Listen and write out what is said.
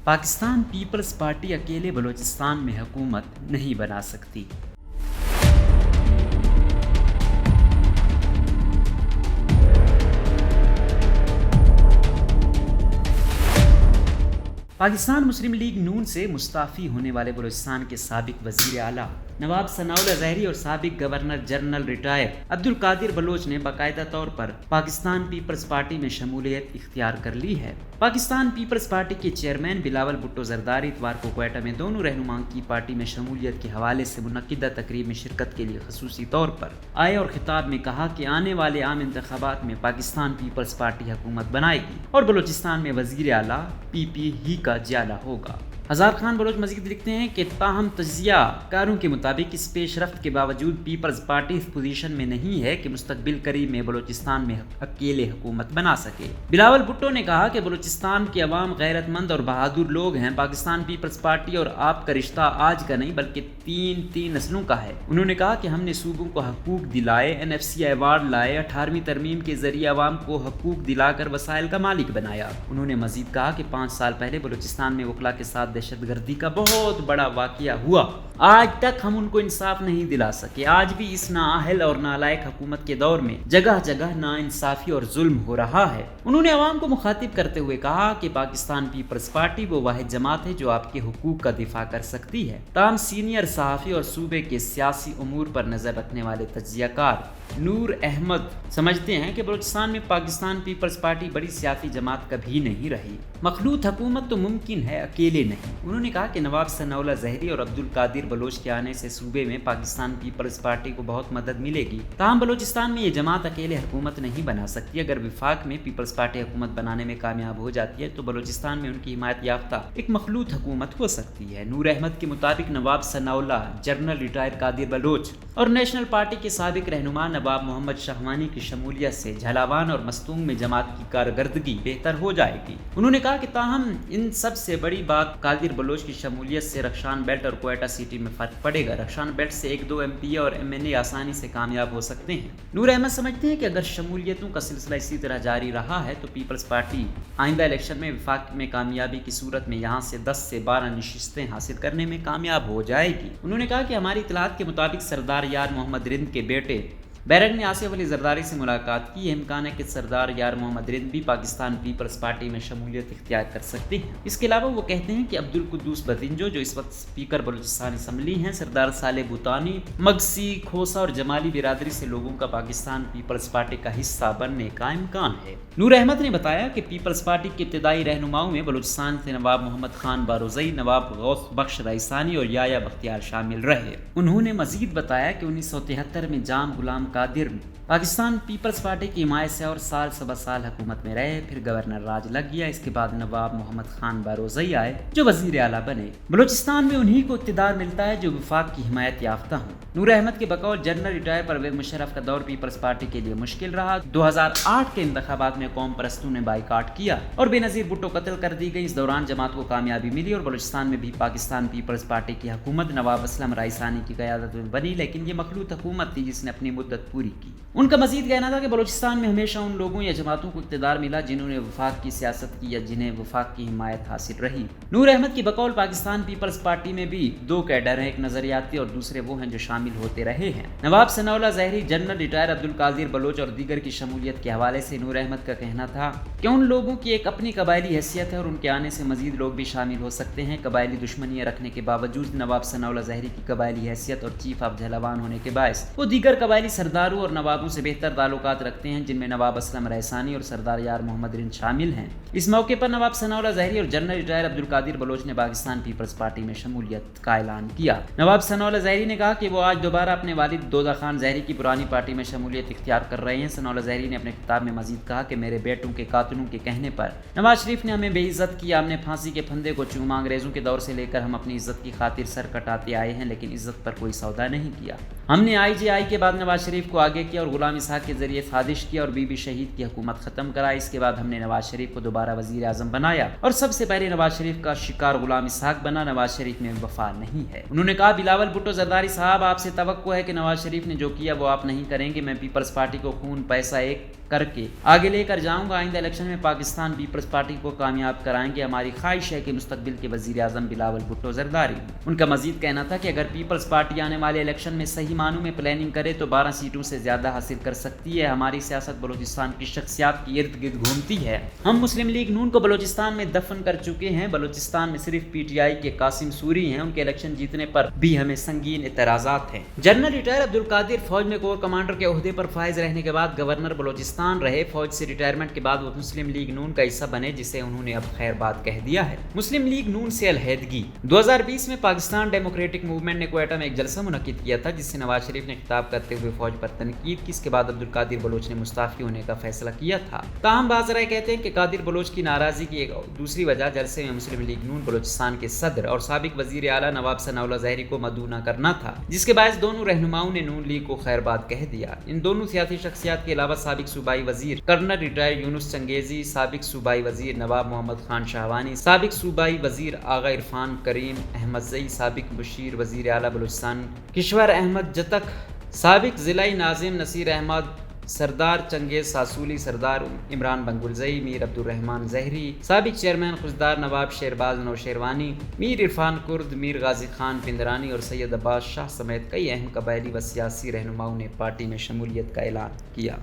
Pakistan Peoples party اکیلے بلوچستان میں حکومت نہیں بنا سکتی۔ پاکستان مسلم لیگ نون سے مستعفی ہونے والے بلوچستان کے سابق وزیر اعلیٰ نواب ثناء اللہ ظاہری اور سابق governor general retire Abdul Qadir Baloch نے باقاعدہ طور پر پاکستان پیپلز پارٹی میں شمولیت اختیار کر لی ہے۔ پاکستان پیپلز پارٹی کے چیئرمین بلاول بھٹو زرداری اتوار کو کوئٹہ میں دونوں رہنماؤں کی پارٹی میں شمولیت کے حوالے سے منعقدہ تقریب میں شرکت کے لیے خصوصی طور پر آئے اور خطاب میں کہا کہ آنے والے عام انتخابات میں پاکستان پیپلز پارٹی حکومت بنائے گی اور بلوچستان میں وزیر اعلیٰ پی پی ہی کا جیالہ ہوگا۔ ہزار خان بلوچ مزید لکھتے ہیں کہ تاہم تجزیہ کاروں کے مطابق اس پیش رفت کے باوجود پیپلز پارٹی اس پوزیشن میں نہیں ہے کہ مستقبل قریب میں بلوچستان میں اکیلے حکومت بنا سکے۔ بلاول بھٹو نے کہا کہ بلوچستان کے عوام غیرت مند اور بہادر لوگ ہیں۔ پاکستان پیپلز پارٹی اور آپ کا رشتہ آج کا نہیں بلکہ تین نسلوں کا ہے۔ انہوں نے کہا کہ ہم نے صوبوں کو حقوق دلائے، NFC ایوارڈ لائے، 18ویں ترمیم کے ذریعے عوام کو حقوق دلا کر وسائل کا مالک بنایا۔ انہوں نے مزید کہا کہ 5 سال پہلے بلوچستان میں وکلا کے ساتھ دہشت گردی کا بہت بڑا واقعہ ہوا، آج تک ہم ان کو انصاف نہیں دلا سکے۔ آج بھی اس نااہل اور نالائق حکومت کے دور میں جگہ جگہ ناانصافی اور ظلم ہو رہا ہے۔ انہوں نے عوام کو مخاطب کرتے ہوئے کہا کہ پاکستان پیپلز پارٹی وہ واحد جماعت ہے جو آپ کے حقوق کا دفاع کر سکتی ہے۔ تاہم سینئر صحافی اور صوبے کے سیاسی امور پر نظر رکھنے والے تجزیہ کار نور احمد سمجھتے ہیں کہ بلوچستان میں پاکستان پیپلز پارٹی بڑی سیاسی جماعت کبھی نہیں رہی۔ مخلوط حکومت تو ممکن ہے، اکیلے نہیں۔ انہوں نے کہا کہ نواب ثناء اللہ ظاہری اور عبدالقادر بلوچ کے آنے سے صوبے میں پاکستان پیپلز پارٹی کو بہت مدد ملے گی۔ تاہم بلوچستان میں یہ جماعت اکیلے حکومت نہیں بنا سکتی۔ اگر وفاق میں پیپلز پارٹی حکومت بنانے میں کامیاب ہو جاتی ہے تو بلوچستان میں ان کی حمایت یافتہ ایک مخلوط حکومت ہو سکتی ہے۔ نور احمد کے مطابق نواب ثناء اللہ، جنرل ریٹائر قادر بلوچ اور نیشنل پارٹی کے سابق رہنما نواب محمد شہوانی کی شمولیت سے جھلاوان اور مستونگ میں جماعت کی کارکردگی بہتر ہو جائے گی۔ انہوں نے کہا کہ تاہم ان سب سے بڑی بات قادر بلوچ کی شمولیت سے رخشان بیلٹ اور کوئٹہ سٹی میں فرق پڑے گا۔ رخشان بیلٹ سے 1-2 MP اور MNA آسانی سے کامیاب ہو سکتے ہیں۔ نور احمد سمجھتے ہیں کہ اگر شمولیتوں کا سلسلہ اسی طرح جاری رہا ہے تو پیپلز پارٹی آئندہ الیکشن میں وفاق میں کامیابی کی صورت میں یہاں سے 10 سے 12 نشستیں حاصل کرنے میں کامیاب ہو جائے گی۔ انہوں نے کہا کہ ہماری اطلاعات کے مطابق سردار یار محمد رند کے بیٹے بیرنگ نے آصف علی زرداری سے ملاقات کی۔ یہ امکان ہے کہ سردار یار محمد رند بھی پاکستان پیپلز پارٹی میں شمولیت اختیار کر سکتے ہیں۔ اس کے علاوہ وہ کہتے ہیں کہ عبدالقدوس بتنجو جو اس وقت اسپیکر بلوچستان اسمبلی ہیں، سردار صالح بوتانی، مگسی، کھوسا اور جمالی برادری سے لوگوں کا پاکستان پیپلز پارٹی کا حصہ بننے کا امکان ہے۔ نور احمد نے بتایا کہ پیپلز پارٹی کے ابتدائی رہنماؤں میں بلوچستان سے نواب محمد خان باروزئی، نواب غوث بخش رئیسانی اور یایا بختیار شامل رہے۔ انہوں نے مزید بتایا کہ 1973 میں جام غلام قادر پاکستان پیپلز پارٹی کی حمایت سے اور سال سوا سال حکومت میں رہے، پھر گورنر راج لگ گیا۔ اس کے بعد نواب محمد خان باروزئی آئے جو وزیر اعلیٰ بنے۔ بلوچستان میں انہی کو اقتدار ملتا ہے جو وفاق کی حمایت یافتہ ہوں۔ نور احمد کے بقول جنرل ریٹائر پرویز مشرف کا دور پیپلز پارٹی کے لیے مشکل رہا۔ 2008 کے انتخابات میں قوم پرستوں نے بائیکاٹ کیا اور بے نظیر بھٹو قتل کر دی گئی۔ اس دوران جماعت کو کامیابی ملی اور بلوچستان میں بھی پاکستان پیپلز پارٹی کی حکومت نواب اسلم رئیسانی کی قیادت میں بنی، لیکن یہ مخلوط حکومت تھی جس نے اپنی مدت پوری کی۔ ان کا مزید کہنا تھا کہ بلوچستان میں ہمیشہ ان لوگوں یا جماعتوں کو اقتدار ملا جنہوں نے وفاق کی سیاست کی یا جنہیں وفاق کی حمایت حاصل رہی۔ نور احمد کی بقول پاکستان پیپلز پارٹی میں بھی 2 کیڈر ہیں، ایک نظریاتی اور دوسرے وہ ہیں جو شامل ہوتے رہے ہیں۔ نواب ثناء اللہ ظاہری، جنرل ریٹائر عبدالقادر بلوچ اور دیگر کی شمولیت کے حوالے سے نور احمد کا کہنا تھا کہ ان لوگوں کی ایک اپنی قبائلی حیثیت ہے اور ان کے آنے سے مزید لوگ بھی شامل ہو سکتے ہیں۔ قبائلی دشمنیاں رکھنے کے باوجود نواب ثناء اللہ ظاہری کی قبائلی حیثیت اور چیف آف جھلاوان ہونے کے باعث وہ دیگر قبائلی سرداروں اور نوابوں سے بہتر تعلقات رکھتے ہیں، جن میں نواب اسلم رئیسانی اور سردار یار محمد رند شامل ہیں۔ اس موقع پر نواب ثناء اللہ ظاہری اور جنرل ریٹائر عبدالقادر بلوچ نے پاکستان پیپلز پارٹی میں شمولیت کا اعلان کیا۔ نواب ثناء اللہ ظاہری نے کہا کہ وہ آج دوبارہ اپنے والد دودہ خان ظاہری کی پرانی پارٹی میں شمولیت اختیار کر رہے ہیں۔ ثناء اللہ ظاہری نے اپنے خطاب میں مزید کہا کہ میرے بیٹوں کے قاتلوں کے کہنے پر نواز شریف نے ہمیں بے عزت کیا، ہم نے پھانسی کے پھندے کو چوما۔ انگریزوں کے دور سے لے کر ہم اپنی عزت کی خاطر سر کٹاتے آئے ہیں، لیکن عزت پر کوئی سودا نہیں کیا۔ ہم نے IGI کے بعد نواز شریف کو آگے کیا اور غلام اسحاق کے ذریعے سازش کیا اور بی بی شہید کی حکومت ختم کرائی۔ اس کے بعد ہم نے نواز شریف کو دوبارہ وزیر اعظم بنایا اور سب سے پہلے نواز شریف کا شکار غلام اسحاق بنا۔ نواز شریف میں وفا نہیں ہے۔ انہوں نے کہا بلاول بھٹو زرداری صاحب، آپ سے توقع ہے کہ نواز شریف نے جو کیا وہ آپ نہیں کریں گے۔ میں پیپلز پارٹی کو خون، پیسہ ایک کر کے آگے لے کر جاؤں گا. آئندہ الیکشن میں پاکستان پیپلز پارٹی کو کامیاب کرائیں گے. ہماری خواہش ہے کہ مستقبل کے وزیر اعظم بلاول بھٹو زرداری. ان کا مزید کہنا تھا کہ اگر پیپلز پارٹی آنے والے الیکشن میں صحیح معنوں میں پلاننگ کرے تو 12 سیٹوں سے زیادہ حاصل کر سکتی ہے. ہماری سیاست بلوچستان کی شخصیات کی ارد گرد گھومتی ہے. ہم مسلم لیگ نون کو بلوچستان میں دفن کر چکے ہیں. بلوچستان میں صرف پی ٹی آئی کے قاسم سوری ہیں. ان کے الیکشن جیتنے پر بھی ہمیں سنگین اعتراضات ہیں. جنرل ریٹائر عبدالقادر فوج میں کور کمانڈر کے عہدے پر فائز رہنے کے بعد گورنر بلوچستان رہے. فوج سے ریٹائرمنٹ کے بعد وہ مسلم لیگ نون کا حصہ بنے جسے انہوں نے اب خیر بات کہہ دیا ہے. مسلم لیگ نون سے علیحدگی. 2020 میں پاکستان ڈیموکریٹک موومنٹ نے کوئٹہ میں ایک جلسہ منعقد کیا تھا جس سے نواز شریف نے خطاب کرتے ہوئے فوج پر تنقید کی. اس کے بعد عبدالقادر بلوچ نے مستعفی ہونے کا فیصلہ کیا تھا. تاہم بعض رائے کہتے ہیں کہ قادر بلوچ کی ناراضی کی ایک دوسری وجہ جلسے میں مسلم لیگ نون بلوچستان کے صدر اور سابق وزیر اعلیٰ نواب ثناء اللہ ظاہری کو مدعو نہ کرنا تھا جس کے باعث دونوں رہنماؤں نے نون لیگ کو خیر بات کہہ دیا. ان دونوں سیاسی شخصیات کے علاوہ سابق صوبائی وزیر کرنل ریٹائر یونس چنگیزی، سابق صوبائی وزیر نواب محمد خان شاہوانی، سابق صوبائی وزیر آغا عرفان کریم احمد زئی، سابق مشیر وزیر اعلیٰ بلوچستان کشور احمد جتک، سابق ضلعی ناظم نصیر احمد، سردار چنگیز ساسولی، سردار عمران بنگلزئی، میر عبدالرحمان زہری، سابق چیئرمین خزدار نواب شیرباز نوشیروانی، میر عرفان کرد، میر غازی خان پندرانی اور سید عباس شاہ سمیت کئی اہم قبائلی و سیاسی رہنماؤں نے پارٹی میں شمولیت کا اعلان کیا.